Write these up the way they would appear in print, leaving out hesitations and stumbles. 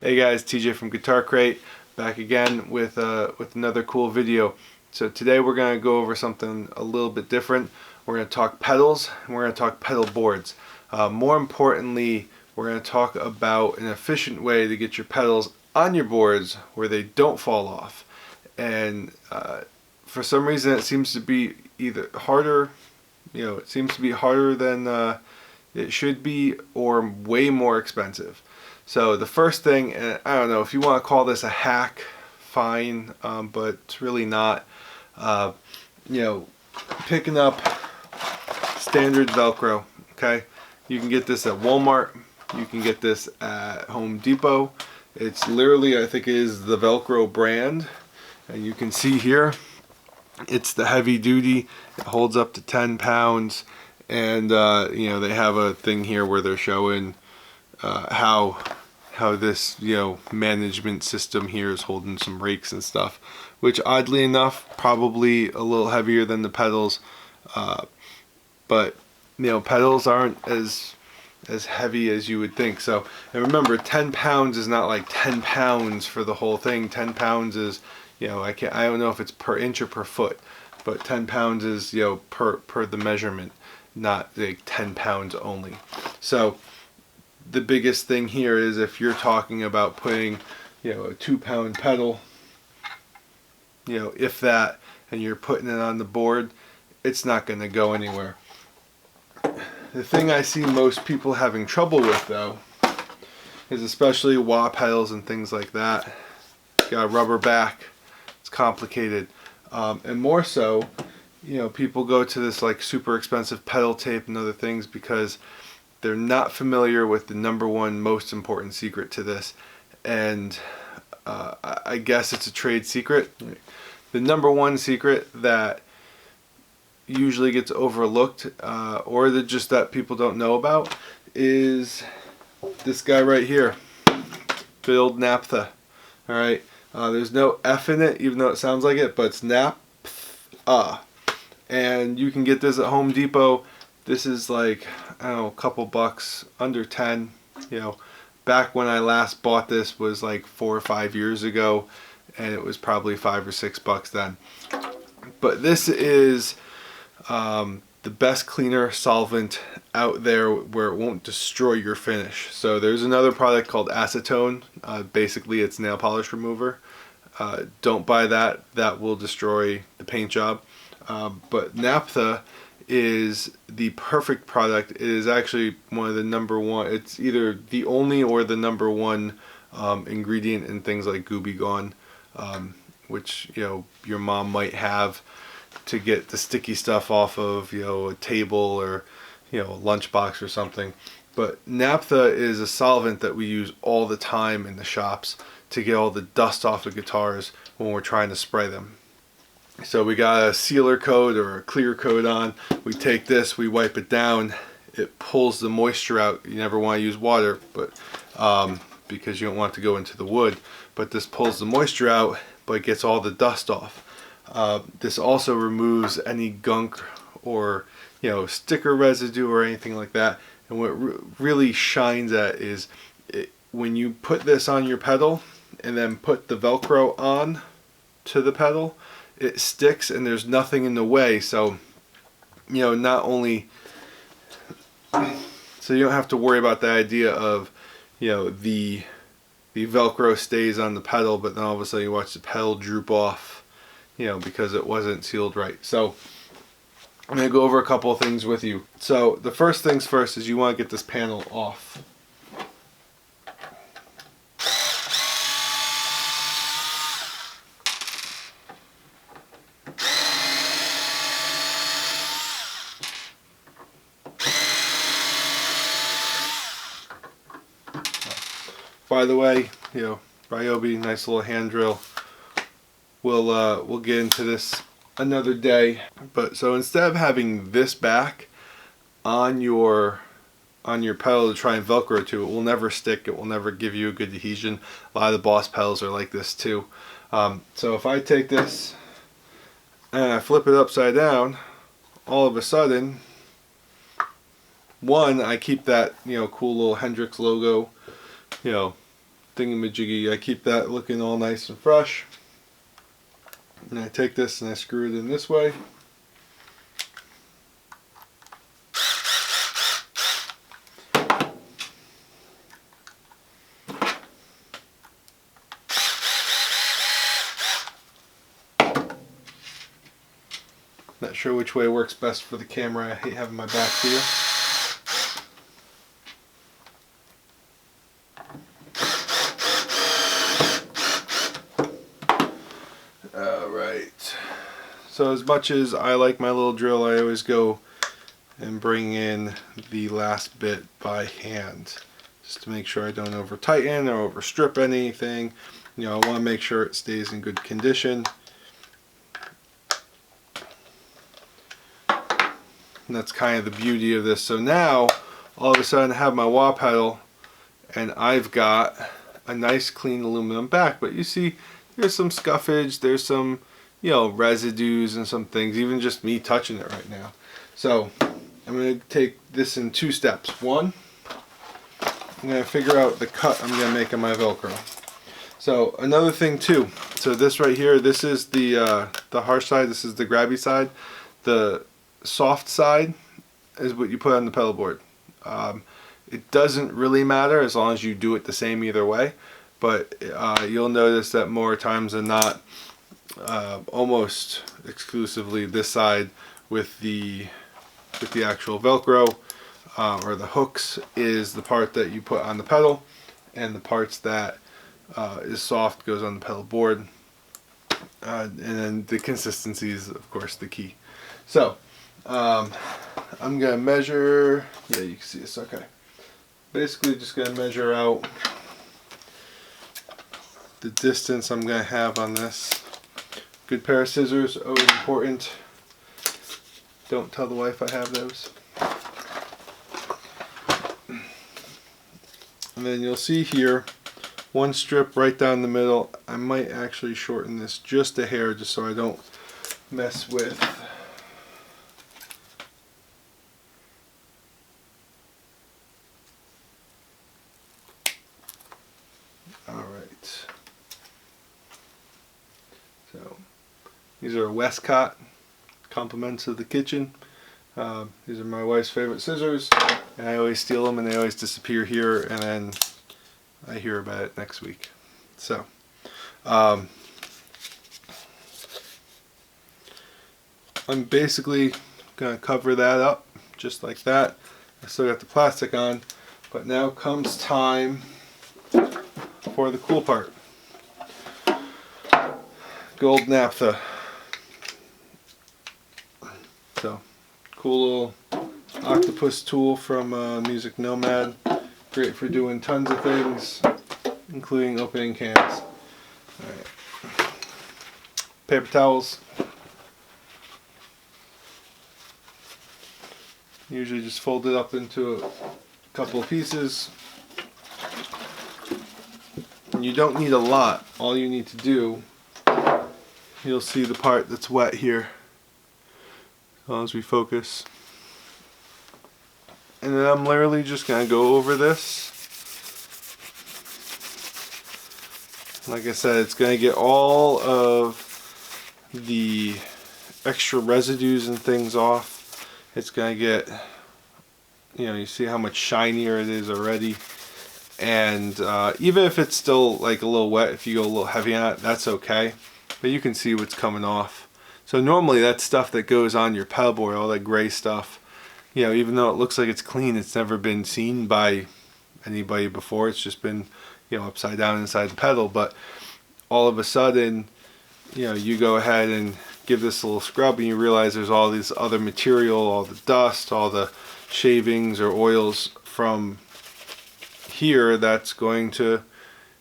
Hey guys, TJ from Guitar Crate, back again with another cool video. So today we're going to go over something a little bit different. We're going to talk pedals, and we're going to talk pedal boards. More importantly, we're going to talk about an efficient way to get your pedals on your boards where they don't fall off. And for some reason it seems to be either harder, it seems to be harder than it should be, or way more expensive. So the first thing, and I don't know if you want to call this a hack, fine, but it's really not. Picking up standard Velcro. Okay, you can get this at Walmart. You can get this at Home Depot. It's literally, I think, it is the Velcro brand, and you can see here, it's the heavy duty. It holds up to 10 pounds, and they have a thing here where they're showing how this management system here is holding some rakes and stuff, which oddly enough probably a little heavier than the pedals, but pedals aren't as heavy as you would think. So, and remember, 10 pounds is not like 10 pounds for the whole thing. 10 pounds is, I don't know if it's per inch or per foot, but 10 pounds is per the measurement, not like 10 pounds only. So the biggest thing here is if you're talking about putting a 2-pound pedal, if that, and you're putting it on the board, it's not going to go anywhere. The thing I see most people having trouble with, though, is especially wah pedals and things like that. You got a rubber back, it's complicated, and more so, people go to this like super expensive pedal tape and other things because they're not familiar with the #1 most important secret to this, and I guess it's a trade secret. The #1 secret that usually gets overlooked, or that people don't know about, is this guy right here, the old naphtha. All right, there's no F in it, even though it sounds like it, but it's naphtha, and you can get this at Home Depot. This is like, I don't know, a couple bucks, under 10. Back when I last bought this was like 4 or 5 years ago, and it was probably $5 or $6 then. But this is the best cleaner solvent out there where it won't destroy your finish. So there's another product called acetone. Basically it's nail polish remover. Don't buy that. That will destroy the paint job. But naphtha is the perfect product. It is actually one of the #1. It's either the only or the #1 ingredient in things like Gooby Gone, which your mom might have to get the sticky stuff off of a table or a lunchbox or something. But naphtha is a solvent that we use all the time in the shops to get all the dust off the guitars when we're trying to spray them. So we got a sealer coat or a clear coat on. We take this, we wipe it down. It pulls the moisture out. You never want to use water, but because you don't want it to go into the wood. But this pulls the moisture out, but gets all the dust off. This also removes any gunk or sticker residue or anything like that. And what really shines at is when you put this on your pedal and then put the Velcro on to the pedal, it sticks and there's nothing in the way. So not only, so you don't have to worry about the idea of the Velcro stays on the pedal, but then all of a sudden you watch the pedal droop off because it wasn't sealed right. So I'm going to go over a couple of things with you. So the first things first is you want to get this panel off. By the way, Ryobi, nice little hand drill. We'll get into this another day. But so instead of having this back on your pedal to try and Velcro to, it will never stick. It will never give you a good adhesion. A lot of the Boss pedals are like this too. So if I take this and I flip it upside down, all of a sudden, one, I keep that cool little Hendrix logo thingamajiggy. I keep that looking all nice and fresh. And I take this and I screw it in this way. Not sure which way works best for the camera. I hate having my back to you. Alright. So as much as I like my little drill, I always go and bring in the last bit by hand, just to make sure I don't over tighten or over strip anything. You know, I want to make sure it stays in good condition. And that's kind of the beauty of this. So now, all of a sudden I have my wah pedal and I've got a nice clean aluminum back. But you see, there's some scuffage, there's some, you know, residues and some things, even just me touching it right now. So I'm going to take this in 2 steps. One, I'm going to figure out the cut I'm going to make on my Velcro. So another thing too, so this right here, this is the harsh side, this is the grabby side. The soft side is what you put on the pedal board. It doesn't really matter as long as you do it the same either way, but you'll notice that more times than not, almost exclusively this side with the actual Velcro or the hooks is the part that you put on the pedal, and the parts that is soft goes on the pedal board, and then the consistency is of course the key. So I'm gonna measure, yeah, you can see this, okay. Basically just gonna measure out the distance I'm gonna have on this. Good pair of scissors, always important. Don't tell the wife I have those. And then you'll see here, one strip right down the middle. I might actually shorten this just a hair just so I don't mess with Alright, so these are Westcott compliments of the kitchen. These are my wife's favorite scissors, and I always steal them and they always disappear here, and then I hear about it next week. So I'm basically going to cover that up just like that. I still got the plastic on, but now comes time for the cool part. Gold naphtha. So, cool little octopus tool from Music Nomad. Great for doing tons of things, including opening cans. Alright. Paper towels. Usually just fold it up into a couple of pieces. And you don't need a lot. All you need to do, you'll see the part that's wet here. As long as we focus. And then I'm literally just going to go over this. Like I said, it's going to get all of the extra residues and things off. It's going to get, you know, you see how much shinier it is already. And even if it's still like a little wet, if you go a little heavy on it, that's okay. But you can see what's coming off. So normally that's stuff that goes on your pedal board, all that gray stuff. You know, even though it looks like it's clean, it's never been seen by anybody before. It's just been, you know, upside down inside the pedal. But all of a sudden, you know, you go ahead and give this a little scrub and you realize there's all this other material, all the dust, all the shavings or oils from here that's going to,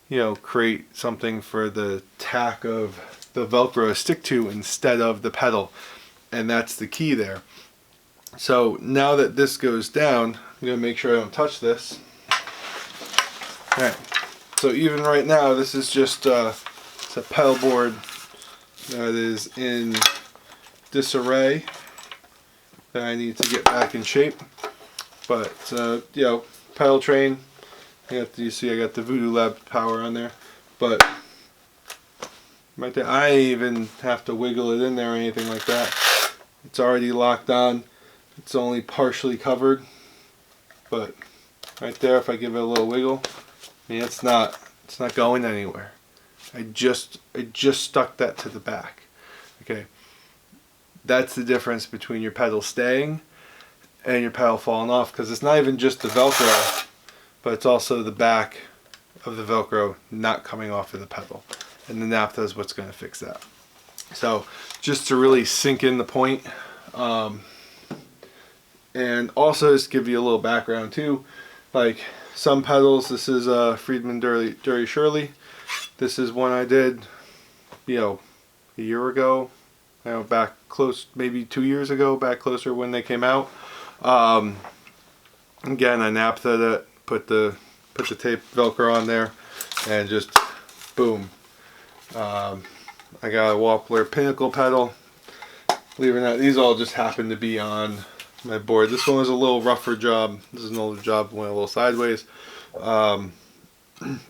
you know, create something for the tack of the Velcro to stick to instead of the pedal. And that's the key there. So now that this goes down, I'm going to make sure I don't touch this. Alright, so even right now this is just it's a pedal board that is in disarray that I need to get back in shape. But you know, pedal train, You see I got the Voodoo Lab power on there, but right there, I even have to wiggle it in there or anything like that. It's already locked on. It's only partially covered, but right there, if I give it a little wiggle, I mean, it's not going anywhere. I just stuck that to the back. Okay, that's the difference between your pedal staying and your pedal falling off, because it's not even just the Velcro, but it's also the back of the Velcro not coming off of the pedal, and the naphtha is what's going to fix that. So just to really sink in the point, and also just give you a little background too, like some pedals, this is Friedman Dury Shirley. This is one I did, a year ago, back close, maybe 2 years ago, back closer when they came out. Again, I naphtha it, put the tape Velcro on there, and just boom. I got a Wappler Pinnacle pedal. Believe it or not, these all just happen to be on my board. This one was a little rougher job. This is an older job, went a little sideways.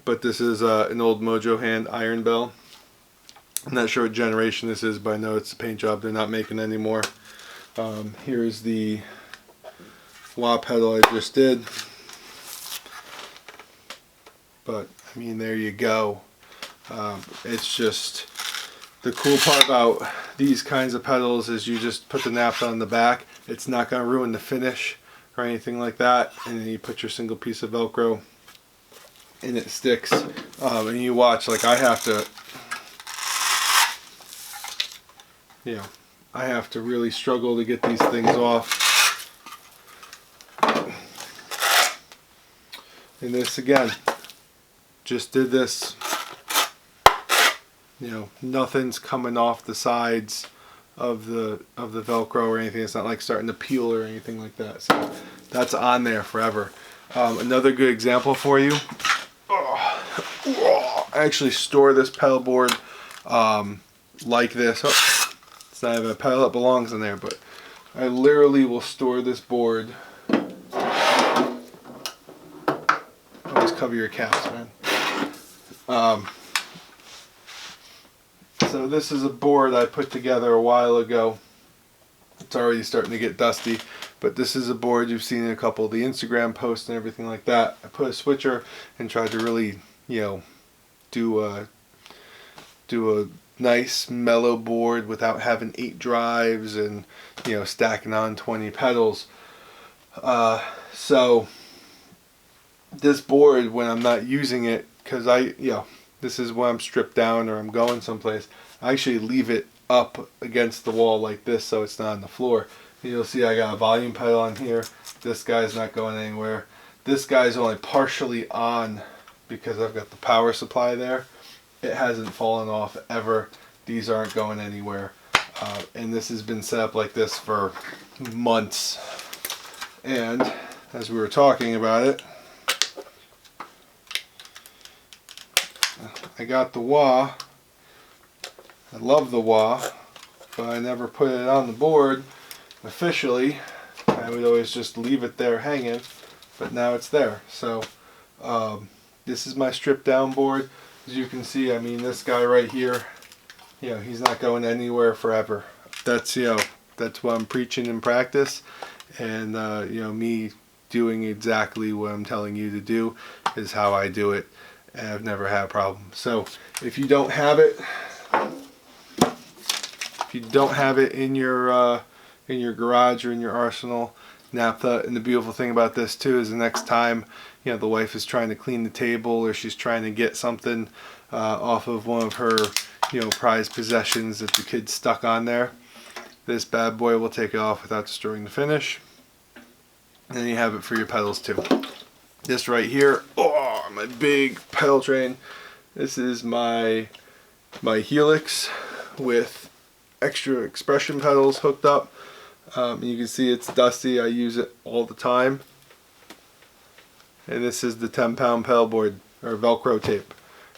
But this is an old Mojo Hand iron bell. I'm not sure what generation this is, but I know it's a paint job they're not making anymore. Here's the wah pedal I just did. But I mean, there you go. It's just the cool part about these kinds of pedals is you just put the naphtha on the back. It's not going to ruin the finish or anything like that. And then you put your single piece of Velcro and it sticks. And you watch, like I have to really struggle to get these things off. And this again, just did this. Nothing's coming off the sides of the Velcro or anything. It's not like starting to peel or anything like that. So that's on there forever. Another good example for you. I actually store this pedal board like this. Oh, it's not even a pedal that belongs in there, but I literally will store this board. Always cover your caps, man. So this is a board I put together a while ago. It's already starting to get dusty, but this is a board you've seen in a couple of the Instagram posts and everything like that. I put a switcher and tried to really, do a nice mellow board without having 8 drives and stacking on 20 pedals. So this board, when I'm not using it, because this is when I'm stripped down or I'm going someplace, I actually leave it up against the wall like this so it's not on the floor. And you'll see I got a volume pedal on here. This guy's not going anywhere. This guy's only partially on because I've got the power supply there. It hasn't fallen off ever. These aren't going anywhere. And this has been set up like this for months. And as we were talking about it, I got the wah. I love the wah, but I never put it on the board officially. I would always just leave it there hanging, but now it's there. So this is my stripped down board. As you can see, I mean, this guy right here, he's not going anywhere forever. That's that's what I'm preaching in practice, and me doing exactly what I'm telling you to do is how I do it. And I've never had a problem. So if you don't have it, in your garage or in your arsenal, naphtha. And the beautiful thing about this too is the next time the wife is trying to clean the table or she's trying to get something off of one of her prized possessions that the kid's stuck on there, this bad boy will take it off without destroying the finish. And then you have it for your pedals too. This right here, my big pedal train. This is my Helix with extra expression pedals hooked up. You can see it's dusty. I use it all the time. And this is the 10-pound pedal board, or Velcro tape.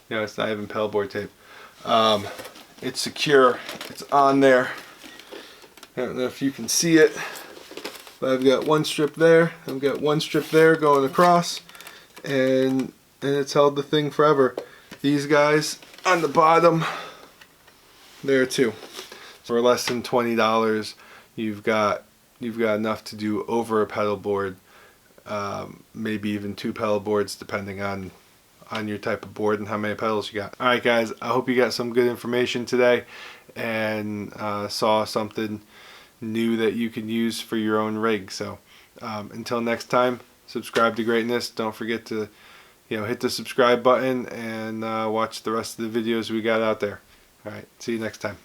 It's not even pedal board tape. It's secure. It's on there. I don't know if you can see it, but I've got one strip there. I've got one strip there going across. and it's held the thing forever. These guys on the bottom, there too. For less than $20, you've got enough to do over a pedal board, maybe even 2 pedal boards depending on your type of board and how many pedals you got. Alright guys, I hope you got some good information today and saw something new that you can use for your own rig. So until next time, subscribe to greatness. Don't forget to hit the subscribe button and watch the rest of the videos we got out there. Alright, see you next time.